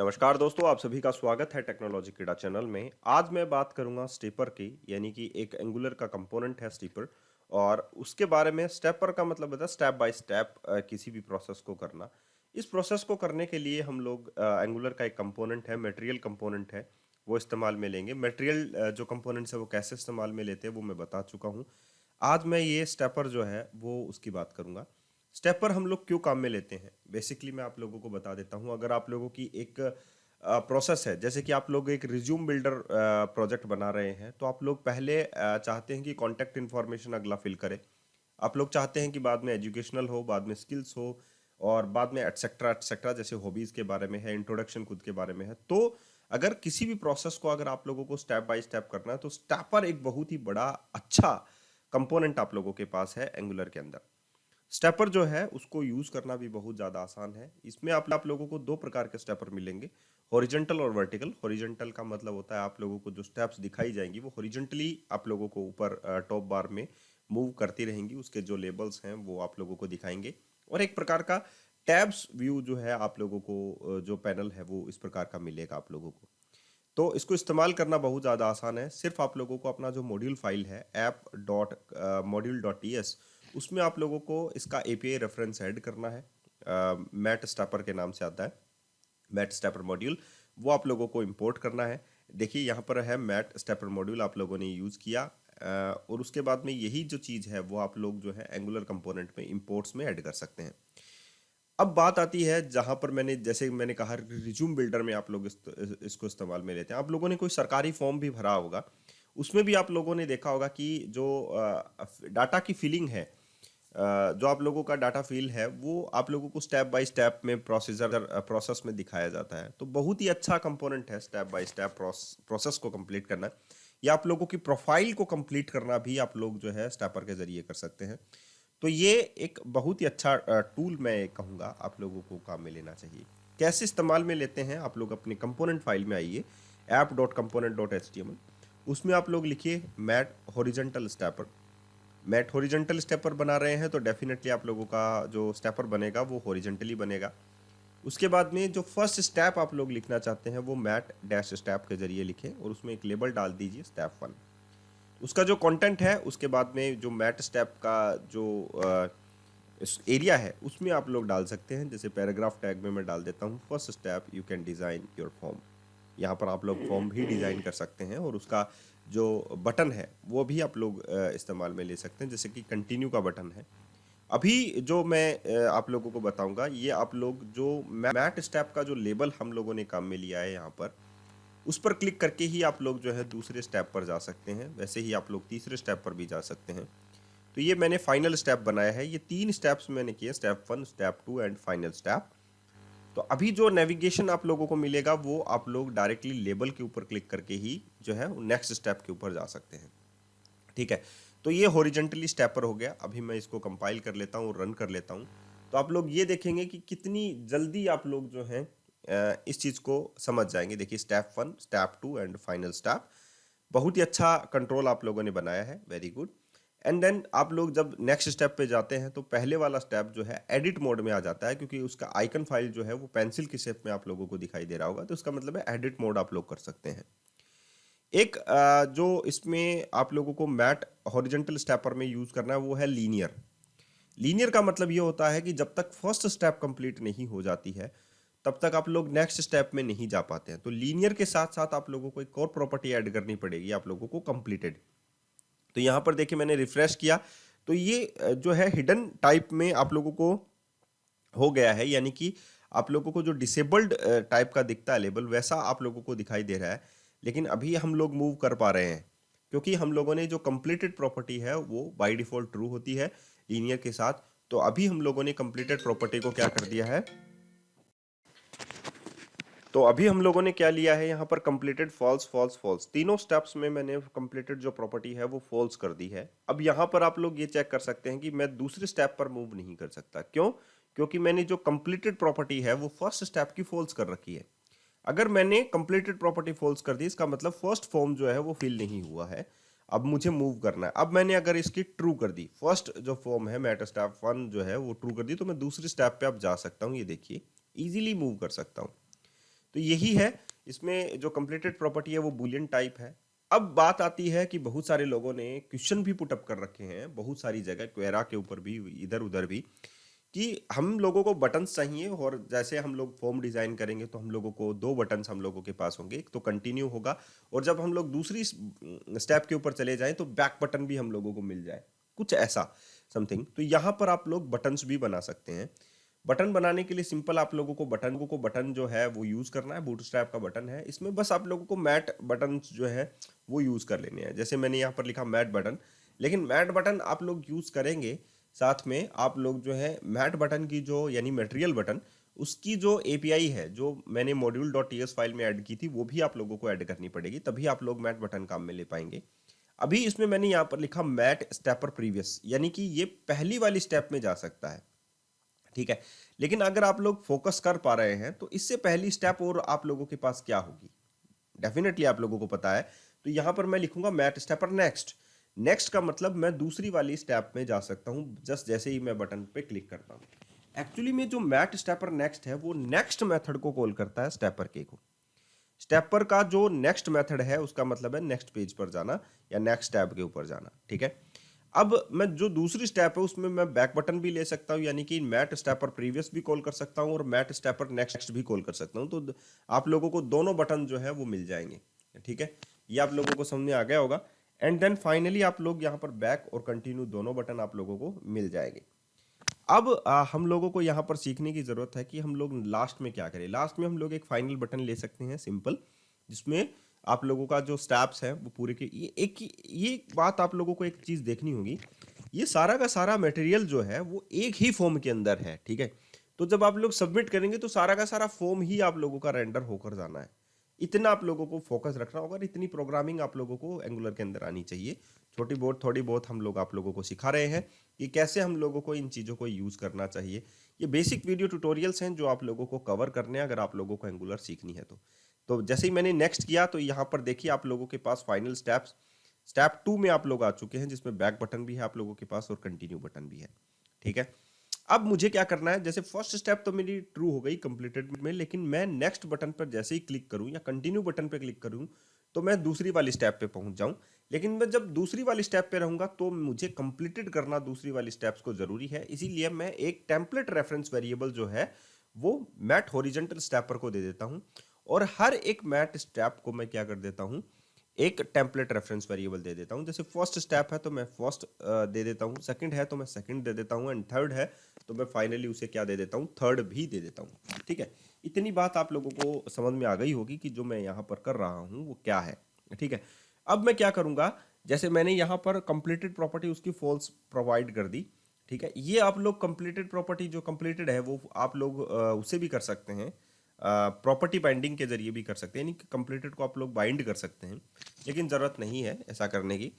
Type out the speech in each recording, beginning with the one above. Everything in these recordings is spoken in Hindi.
नमस्कार दोस्तों, आप सभी का स्वागत है टेक्नोलॉजी क्रीड़ा चैनल में। आज मैं बात करूंगा स्टेपर की, यानी कि एक एंगुलर का कंपोनेंट है स्टेपर। और उसके बारे में स्टेपर का मतलब होता है स्टेप बाय स्टेप किसी भी प्रोसेस को करना। इस प्रोसेस को करने के लिए हम लोग एंगुलर का एक कंपोनेंट है, मटेरियल कंपोनेंट है, वो इस्तेमाल में लेंगे। मटेरियल जो कंपोनेंट्स है वो कैसे इस्तेमाल में लेते हैं वो मैं बता चुका हूँ। आज मैं ये स्टेपर जो है वो उसकी बात करूंगा। स्टेपर हम लोग क्यों काम में लेते हैं, बेसिकली मैं आप लोगों को बता देता हूं। अगर आप लोगों की एक प्रोसेस है, जैसे कि आप लोग एक रिज्यूम बिल्डर प्रोजेक्ट बना रहे हैं, तो आप लोग पहले चाहते हैं कि कॉन्टैक्ट इन्फॉर्मेशन अगला फिल करे। आप लोग चाहते हैं कि बाद में एजुकेशनल हो, बाद में स्किल्स हो, और बाद में एटसेट्रा एटसेट्रा, जैसे हॉबीज के बारे में है, इंट्रोडक्शन खुद के बारे में है। तो अगर किसी भी प्रोसेस को अगर आप लोगों को स्टेप बाय स्टेप करना है, तो स्टेपर एक बहुत ही बड़ा अच्छा कंपोनेंट आप लोगों के पास है एंगुलर के अंदर। स्टेपर जो है उसको यूज करना भी बहुत ज्यादा आसान है। इसमें आप लोगों को दो प्रकार के स्टेपर मिलेंगे, हॉरिजॉन्टल और वर्टिकल। हॉरिजॉन्टल का मतलब होता है आप लोगों को जो स्टेप्स दिखाई जाएंगी वो हॉरिजॉन्टली आप लोगों को ऊपर टॉप बार में मूव करती रहेंगी, उसके जो लेबल्स हैं वो आप लोगों को दिखाएंगे। और एक प्रकार का टैब्स व्यू जो है आप लोगों को जो पैनल है वो इस प्रकार का मिलेगा आप लोगों को। तो इसको इस्तेमाल करना बहुत ज़्यादा आसान है। सिर्फ आप लोगों को अपना जो मॉड्यूल फाइल है app.module.ts, उसमें आप लोगों को इसका एपीआई रेफरेंस ऐड करना है। मैट स्टैपर के नाम से आता है, मैट स्टैपर मॉड्यूल। वो आप लोगों को इंपोर्ट करना है। देखिए यहाँ पर है मैट स्टैपर मॉड्यूल, आप लोगों ने यूज़ किया। और उसके बाद में यही जो चीज़ है वो आप लोग जो है एंगुलर कंपोनेंट में इंपोर्ट्स में ऐड कर सकते हैं। अब बात आती है जहां पर जैसे मैंने कहा रिज्यूम बिल्डर में आप लोग इसको इस्तेमाल में लेते हैं। आप लोगों ने कोई सरकारी फॉर्म भी भरा होगा, उसमें भी आप लोगों ने देखा होगा कि जो डाटा की फिलिंग है, जो आप लोगों का डाटा फिल है वो आप लोगों को स्टेप बाय स्टेप में प्रोसेस में दिखाया जाता है। तो बहुत ही अच्छा कंपोनेंट है स्टेप बाय स्टेप प्रोसेस को कंप्लीट करना, या आप लोगों की प्रोफाइल को कंप्लीट करना भी आप लोग जो है स्टेपर के जरिए कर सकते हैं। तो ये एक बहुत ही अच्छा टूल मैं कहूँगा आप लोगों को काम में लेना चाहिए। कैसे इस्तेमाल में लेते हैं, आप लोग अपने कंपोनेंट फाइल में आइए, app.component.html। उसमें आप लोग लिखिए mat horizontal stepper. Mat horizontal stepper बना रहे हैं तो डेफिनेटली आप लोगों का जो स्टेपर बनेगा वो हॉरिजॉन्टली बनेगा। उसके बाद में जो फर्स्ट स्टेप आप लोग लिखना चाहते हैं वो मैट डैश स्टेप के जरिए लिखें, और उसमें एक लेबल डाल दीजिए स्टेप 1। उसका जो कंटेंट है उसके बाद में जो मैट स्टेप का जो एरिया है उसमें आप लोग डाल सकते हैं। जैसे पैराग्राफ टैग में मैं डाल देता हूँ first step you can design your form. यहाँ पर आप लोग फॉर्म भी डिज़ाइन कर सकते हैं, और उसका जो बटन है वो भी आप लोग इस्तेमाल में ले सकते हैं, जैसे कि कंटिन्यू का बटन है। अभी जो मैं आप लोगों को बताऊंगा, ये आप लोग जो मैट स्टेप का जो लेबल हम लोगों ने काम में लिया है यहाँ पर, उस पर क्लिक करके ही आप लोग जो है दूसरे स्टेप पर जा सकते हैं। वैसे ही आप लोग तीसरे स्टेप पर भी जा सकते हैं। तो ये मैंने फाइनल स्टेप बनाया है। ये 3 स्टेप्स मैंने किए, step 1, step 2 and final step. तो अभी जो नेविगेशन आप लोगों को मिलेगा वो आप लोग डायरेक्टली लेबल के ऊपर क्लिक करके ही जो है नेक्स्ट स्टेप के ऊपर जा सकते हैं। ठीक है, तो ये हॉरिजॉन्टली स्टेपर हो गया। अभी मैं इसको कंपाइल कर लेता हूँ, रन कर लेता हूँ। तो आप लोग ये देखेंगे कि कितनी जल्दी आप लोग जो हैं इस चीज़ को समझ जाएंगे। देखिए step 1, step 2 and final step. बहुत ही अच्छा कंट्रोल आप लोगों ने बनाया है, वेरी गुड। एंड देन आप लोग जब नेक्स्ट स्टेप पे जाते हैं तो पहले वाला स्टेप जो है एडिट मोड में आ जाता है, क्योंकि उसका आइकन फाइल जो है वो पेंसिल की शेप में आप लोगों को दिखाई दे रहा होगा। तो इसका मतलब है एडिट मोड आप लोग कर सकते हैं। एक जो इसमें आप लोगों को मैट हॉरिजॉन्टल स्टेपर में यूज करना है वो है लीनियर। लीनियर का मतलब ये होता है कि जब तक फर्स्ट स्टेप कंप्लीट नहीं हो जाती है तब तक आप लोग नेक्स्ट स्टेप में नहीं जा पाते हैं। तो लीनियर के साथ साथ आप लोगों को एक और प्रॉपर्टी ऐड करनी पड़ेगी आप लोगों को, कंप्लीटेड। तो यहाँ पर देखिए मैंने रिफ्रेश किया तो ये जो है हिडन टाइप में आप लोगों को हो गया है, यानी कि आप लोगों को जो डिसेबल्ड टाइप का दिखता है लेबल वैसा आप लोगों को दिखाई दे रहा है। लेकिन अभी हम लोग मूव कर पा रहे हैं क्योंकि हम लोगों ने जो कंप्लीटेड प्रॉपर्टी है वो बाय डिफॉल्ट ट्रू होती है लीनियर के साथ। तो अभी हम लोगों ने कंप्लीटेड प्रॉपर्टी को क्या कर दिया है, तो अभी हम लोगों ने क्या लिया है यहाँ पर, कंप्लीटेड फॉल्स फॉल्स फॉल्स। तीनों स्टेप्स में मैंने कंप्लीटेड जो प्रॉपर्टी है वो फॉल्स कर दी है। अब यहाँ पर आप लोग ये चेक कर सकते हैं कि मैं दूसरे स्टेप पर मूव नहीं कर सकता। क्यों? क्योंकि मैंने जो कंप्लीटेड प्रॉपर्टी है वो फर्स्ट स्टेप की फॉल्स कर रखी है। अगर मैंने कंप्लीटेड प्रॉपर्टी फॉल्स कर दी इसका मतलब फर्स्ट फॉर्म जो है वो फिल नहीं हुआ है। अब मुझे मूव करना है। अब मैंने अगर इसकी ट्रू कर दी, फर्स्ट जो फॉर्म है मेटा स्टेप 1 जो है वो ट्रू कर दी, तो मैं दूसरे स्टेप पे अब जा सकता हूँ। ये देखिए इजीली मूव कर सकता हूँ। तो यही है, इसमें जो कंप्लीटेड प्रॉपर्टी है वो बूलियन टाइप है। अब बात आती है कि बहुत सारे लोगों ने क्वेश्चन भी पुट अप कर रखे हैं बहुत सारी जगह, क्वेरा के ऊपर भी, इधर उधर भी, कि हम लोगों को बटन्स चाहिए, और जैसे हम लोग फॉर्म डिजाइन करेंगे तो हम लोगों को दो बटन्स हम लोगों के पास होंगे, एक तो कंटिन्यू होगा, और जब हम लोग दूसरी स्टेप के ऊपर चले जाएं तो बैक बटन भी हम लोगों को मिल जाए, कुछ ऐसा समथिंग। तो यहाँ पर आप लोग बटन्स भी बना सकते हैं। बटन बनाने के लिए सिंपल आप लोगों को बटन जो है वो यूज करना है, बूटस्ट्रैप का बटन है, इसमें बस आप लोगों को मैट बटन जो है वो यूज कर लेने हैं। जैसे मैंने यहाँ पर लिखा मैट बटन, लेकिन मैट बटन आप लोग यूज करेंगे, साथ में आप लोग जो है मैट बटन की जो यानी मटेरियल बटन, उसकी जो एपीआई है जो मैंने module.ts फाइल में ऐड की थी वो भी आप लोगों को ऐड करनी पड़ेगी, तभी आप लोग मैट बटन काम में ले पाएंगे। अभी इसमें मैंने यहाँ पर लिखा मैट स्टेपर प्रीवियस, यानी कि ये पहली वाली स्टेप में जा सकता है, ठीक है। लेकिन अगर आप लोग फोकस कर पा रहे हैं तो इससे पहली स्टेप और आप लोगों के पास क्या होगी, डेफिनेटली आप लोगों को पता है। तो यहां पर मैं लिखूंगा मैट स्टेपर नेक्स्ट। नेक्स्ट का मतलब मैं दूसरी वाली स्टेप में जा सकता हूं जस्ट जैसे ही मैं बटन पे क्लिक करता हूं। एक्चुअली में जो मैट स्टेपर नेक्स्ट है वो नेक्स्ट मेथड को कॉल करता है स्टेपर के को। स्टेपर का जो नेक्स्ट मेथड है उसका मतलब है नेक्स्ट पेज पर जाना या नेक्स्ट टैब के ऊपर जाना, ठीक है। अब मैं जो दूसरी स्टेप है उसमें मैं बैक बटन भी ले सकता हूं, यानी कि मैट स्टेपर प्रीवियस भी कॉल कर सकता हूं और मैट स्टेपर नेक्स्ट भी कॉल कर सकता हूं। तो आप लोगों को दोनों बटन जो है वो मिल जाएंगे, ठीक है। ये आप लोगों को समझ में आ गया होगा। एंड देन फाइनली आप लोग यहाँ पर बैक और कंटिन्यू दोनों बटन आप लोगों को मिल जाएंगे। अब हम लोगों को यहाँ पर सीखने की जरूरत है कि हम लोग लास्ट में क्या करें। लास्ट में हम लोग एक फाइनल बटन ले सकते हैं सिंपल, जिसमें आप लोगों का जो स्टेप्स है वो पूरे के ये बात आप लोगों को एक चीज देखनी होगी, ये सारा का सारा मटेरियल जो है वो एक ही फॉर्म के अंदर है, ठीक है। तो जब आप लोग सबमिट करेंगे तो सारा का सारा फॉर्म ही आप लोगों का रेंडर होकर जाना है। इतना आप लोगों को फोकस रखना होगा, इतनी प्रोग्रामिंग आप लोगों को एंगुलर के अंदर आनी चाहिए। छोटी बहुत थोड़ी बहुत हम लोग आप लोगों को सिखा रहे हैं कि कैसे हम लोगों को इन चीज़ों को यूज़ करना चाहिए। ये बेसिक वीडियो ट्यूटोरियल्स हैं जो आप लोगों को कवर करने हैं अगर आप लोगों को एंगुलर सीखनी है तो जैसे ही मैंने नेक्स्ट किया तो यहाँ पर देखिए आप लोगों के पास फाइनल स्टेप्स स्टेप 2 में आप लोग आ चुके हैं, जिसमें बैक बटन भी है आप लोगों के पास और कंटिन्यू बटन भी है, ठीक है। अब मुझे क्या करना है, जैसे फर्स्ट स्टेप तो मेरी ट्रू हो गई कंप्लीटेड में, लेकिन मैं नेक्स्ट बटन पर जैसे ही क्लिक करूं या कंटिन्यू बटन पर क्लिक करूं तो मैं दूसरी वाली स्टेप पे पहुंच जाऊं। लेकिन मैं जब दूसरी वाली स्टेप पे रहूंगा तो मुझे कंप्लीटेड करना दूसरी वाली स्टेप्स को जरूरी है, इसीलिए मैं एक टेम्पलेट रेफरेंस वेरिएबल जो है वो मैट हॉरिजॉन्टल स्टेपर को दे देता हूं, और हर एक मैट स्टेप को मैं क्या कर देता हूं, एक टेम्पलेट रेफरेंस वेरिएबल दे देता हूं। जैसे फर्स्ट स्टेप है तो मैं फर्स्ट दे देता हूं, सेकंड है तो मैं सेकंड दे देता हूं, एंड थर्ड है तो मैं फाइनली उसे क्या दे देता हूं, थर्ड भी दे देता हूं, ठीक है। इतनी बात आप लोगों को समझ में आ गई होगी कि जो मैं यहाँ पर कर रहा हूँ वो क्या है, ठीक है। अब मैं क्या करूँगा, जैसे मैंने यहाँ पर कंप्लीटेड प्रॉपर्टी उसकी फॉल्स प्रोवाइड कर दी, ठीक है। ये आप लोग कंप्लीटेड प्रॉपर्टी जो कंप्लीटेड है वो आप लोग उसे भी कर सकते हैं, प्रॉपर्टी बाइंडिंग के जरिए भी कर सकते हैं, यानी कि कंप्लीटेड को आप लोग बाइंड कर सकते हैं, लेकिन ज़रूरत नहीं है ऐसा करने की।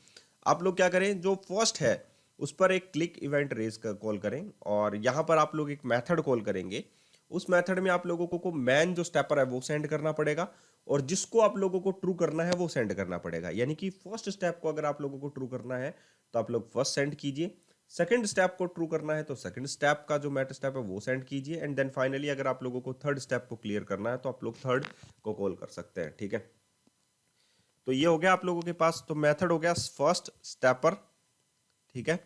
आप लोग क्या करें, जो फर्स्ट है उस पर एक क्लिक इवेंट रेज कर कॉल करें, और यहाँ पर आप लोग एक मेथड कॉल करेंगे। उस मेथड में आप लोगों को मैन जो स्टेपर है वो सेंड करना पड़ेगा, और जिसको आप लोगों को ट्रू करना है वो सेंड करना पड़ेगा। यानी कि फर्स्ट स्टेप को अगर आप लोगों को ट्रू करना है तो आप लोग फर्स्ट सेंड कीजिए, सेकंड स्टेप को ट्रू करना है तो सेकंड स्टेप का जो मैट स्टेप है वो सेंड कीजिए, एंड देन फाइनली अगर आप लोगों को थर्ड स्टेप को क्लियर करना है तो आप लोग थर्ड को कॉल कर सकते हैं, ठीक है। तो ये हो गया आप लोगों के पास, तो मेथड हो गया फर्स्ट स्टेपर, ठीक है।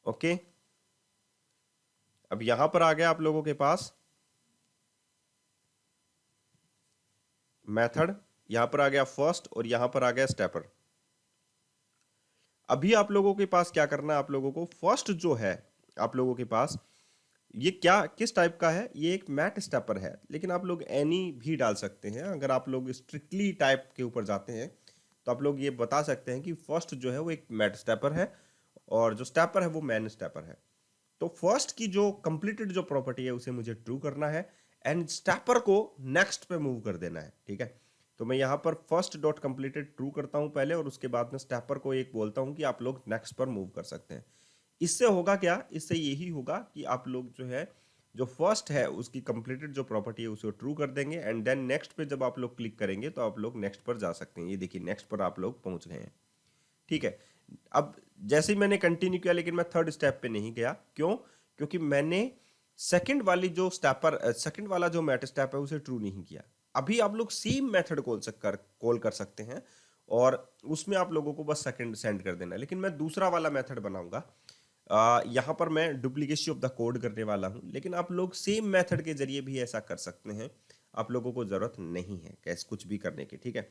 ओके, अब यहां पर आ गया आप लोगों के पास मेथड, यहां पर आ गया फर्स्ट और यहां पर आ गया स्टेपर। अभी आप लोगों के पास क्या करना है, आप लोगों को फर्स्ट जो है आप लोगों के पास ये क्या किस टाइप का है, ये एक मैट स्टेपर है, लेकिन आप लोग एनी भी डाल सकते हैं। अगर आप लोग स्ट्रिक्टली टाइप के ऊपर जाते हैं तो आप लोग ये बता सकते हैं कि फर्स्ट जो है वो एक मैट स्टेपर है और जो स्टेपर है वो मैन स्टेपर है। तो फर्स्ट की जो कंप्लीटेड जो प्रॉपर्टी है उसे मुझे ट्रू करना है, एंड स्टेपर को नेक्स्ट पे मूव कर देना है, ठीक है। तो मैं यहाँ पर फर्स्ट डॉट कंप्लीटेड ट्रू करता हूँ पहले, और उसके बाद में स्टेपर को एक बोलता हूँ कि आप लोग नेक्स्ट पर मूव कर सकते हैं। इससे होगा क्या, इससे यही होगा कि आप लोग जो है जो फर्स्ट है उसकी कंप्लीटेड जो प्रॉपर्टी है उसे ट्रू कर देंगे, एंड देन नेक्स्ट पे जब आप लोग क्लिक करेंगे तो आप लोग नेक्स्ट पर जा सकते हैं। ये देखिए नेक्स्ट पर आप लोग पहुंच गए हैं, ठीक है। अब जैसे ही मैंने कंटिन्यू किया, लेकिन मैं थर्ड स्टेप पे नहीं गया। क्यों? क्योंकि मैंने सेकंड वाली जो स्टेपर सेकंड वाला जो मैट स्टेप है उसे ट्रू नहीं किया। अभी आप लोग सेम मेथड कॉल कर सकते हैं और उसमें आप लोगों को बस सेकंड सेंड कर देना है। लेकिन मैं दूसरा वाला मेथड बनाऊंगा। यहाँ पर मैं डुप्लीकेसी ऑफ द कोड करने वाला हूँ, लेकिन आप लोग सेम मेथड के जरिए भी ऐसा कर सकते हैं। आप लोगों को ज़रूरत नहीं है कैसे कुछ भी करने की, ठीक है।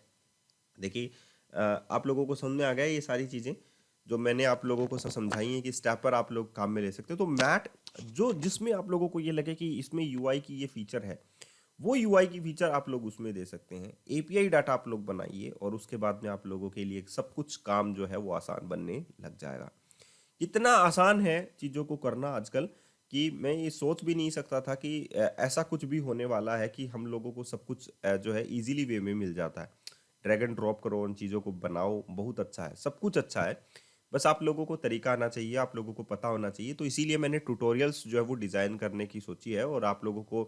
देखिए, आप लोगों को समझ में आ गया ये सारी चीज़ें जो मैंने आप लोगों को समझाई हैं कि स्टेपर आप लोग काम में ले सकते हो। तो मैट जो जिसमें आप लोगों को ये लगे कि इसमें यूआई की ये फीचर है, वो यूआई की फीचर आप लोग उसमें दे सकते हैं। एपीआई डाटा आप लोग बनाइए और उसके बाद में आप लोगों के लिए सब कुछ काम जो है वो आसान बनने लग जाएगा। इतना आसान है चीज़ों को करना आजकल कि मैं ये सोच भी नहीं सकता था कि ऐसा कुछ भी होने वाला है कि हम लोगों को सब कुछ जो है इजीली वे में मिल जाता है। ड्रैग एंड ड्रॉप करो, उन चीज़ों को बनाओ, बहुत अच्छा है, सब कुछ अच्छा है। बस आप लोगों को तरीका आना चाहिए, आप लोगों को पता होना चाहिए। तो इसीलिए मैंने ट्यूटोरियल्स जो है वो डिज़ाइन करने की सोची है। और आप लोगों को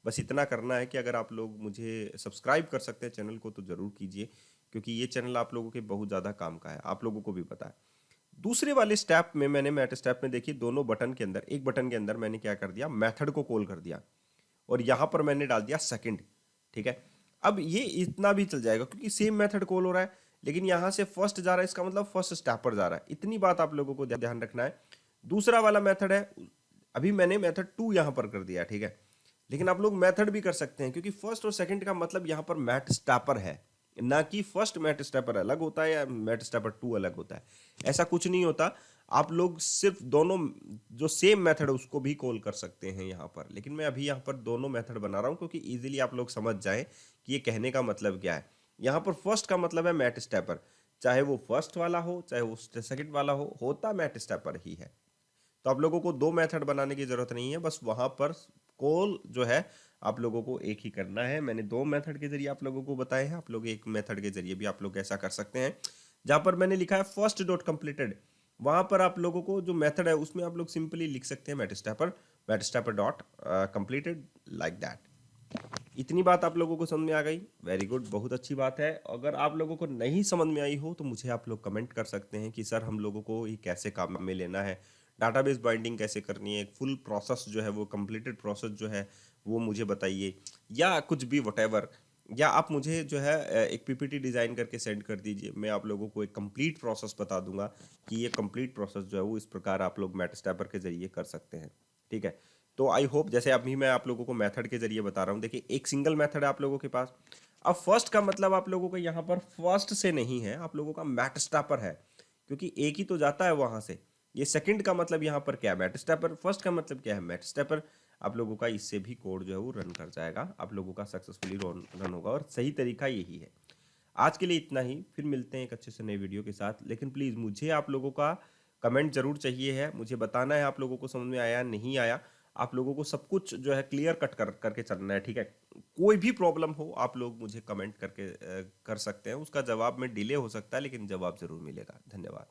बस इतना करना है कि अगर आप लोग मुझे सब्सक्राइब कर सकते हैं चैनल को तो ज़रूर कीजिए, क्योंकि ये चैनल आप लोगों के बहुत ज़्यादा काम का है, आप लोगों को भी पता है। दूसरे वाले स्टेप में मैंने मैट स्टेप में देखिए दोनों बटन के अंदर, एक बटन के अंदर मैंने क्या कर दिया, मेथड को कॉल कर दिया और यहां पर मैंने डाल दिया सेकंड, ठीक है। अब ये इतना भी चल जाएगा क्योंकि सेम मेथड कॉल हो रहा है, लेकिन यहां से फर्स्ट जा रहा है, इसका मतलब फर्स्ट स्टेप पर जा रहा है। इतनी बात आप लोगों को ध्यान रखना है। दूसरा वाला मेथड है, अभी मैंने मेथड 2 यहां पर कर दिया, ठीक है। लेकिन आप लोग मेथड भी कर सकते हैं क्योंकि फर्स्ट और सेकंड का मतलब यहां पर मैट स्टैपर है, ना कि फर्स्ट मैट स्टैपर अलग होता है या मैट स्टैपर 2 अलग होता है। ऐसा कुछ नहीं होता। आप लोग सिर्फ दोनों जो सेम मेथड है उसको भी कॉल कर सकते हैं यहाँ पर। लेकिन मैं अभी यहाँ पर दोनों मेथड बना रहा हूँ क्योंकि इजीली आप लोग समझ जाएं कि ये कहने का मतलब क्या है। यहाँ पर फर्स्ट का मतलब है मैट स्टैपर, चाहे वो फर्स्ट वाला हो चाहे वो सेकंड वाला हो, होता मैट स्टैपर ही है। तो आप लोगों को दो मेथड बनाने की जरूरत नहीं है, बस वहां पर कॉल जो है आप लोगों को एक ही करना है। मैंने दो मेथड के जरिए आप लोगों को बताए हैं, आप लोग एक मेथड के जरिए भी आप लोग ऐसा कर सकते हैं। जहां पर मैंने लिखा है फर्स्ट डॉट कंप्लीटेड, वहां पर आप लोगों को जो मेथड है उसमें आप लोग सिंपली लिख सकते हैं mat stepper dot completed, like that. इतनी बात आप लोगों को समझ में आ गई, वेरी गुड, बहुत अच्छी बात है। अगर आप लोगों को नहीं समझ में आई हो तो मुझे आप लोग कमेंट कर सकते हैं कि सर हम लोगों को ये कैसे काम में लेना है, डाटाबेस बाइंडिंग कैसे करनी है, एक फुल प्रोसेस जो है वो कंप्लीटेड प्रोसेस जो है वो मुझे बताइए, या कुछ भी वटेवर। या आप मुझे जो है एक पीपीटी डिज़ाइन करके सेंड कर दीजिए, मैं आप लोगों को एक कंप्लीट प्रोसेस बता दूंगा कि ये कंप्लीट प्रोसेस जो है वो इस प्रकार आप लोग मैटस्टैपर के जरिए कर सकते हैं, ठीक है। तो आई होप, जैसे अभी मैं आप लोगों को मेथड के जरिए बता रहा हूँ, देखिए एक सिंगल मेथड है आप लोगों के पास। अब फर्स्ट का मतलब आप लोगों को यहाँ पर फर्स्ट से नहीं है, आप लोगों का मैटस्टैपर है, क्योंकि एक ही तो जाता है वहां से। ये सेकंड का मतलब यहाँ पर क्या है, मैटस्टैपर। फर्स्ट का मतलब क्या है, मैटस्टैपर। आप लोगों का इससे भी कोड जो है वो रन कर जाएगा, आप लोगों का सक्सेसफुली रन होगा, और सही तरीका यही है। आज के लिए इतना ही, फिर मिलते हैं एक अच्छे से नए वीडियो के साथ। लेकिन प्लीज़ मुझे आप लोगों का कमेंट जरूर चाहिए है, मुझे बताना है आप लोगों को समझ में आया नहीं आया। आप लोगों को सब कुछ जो है क्लियर कट करके चलना है, ठीक है। कोई भी प्रॉब्लम हो आप लोग मुझे कमेंट करके कर सकते हैं, उसका जवाब में डिले हो सकता है लेकिन जवाब जरूर मिलेगा। धन्यवाद।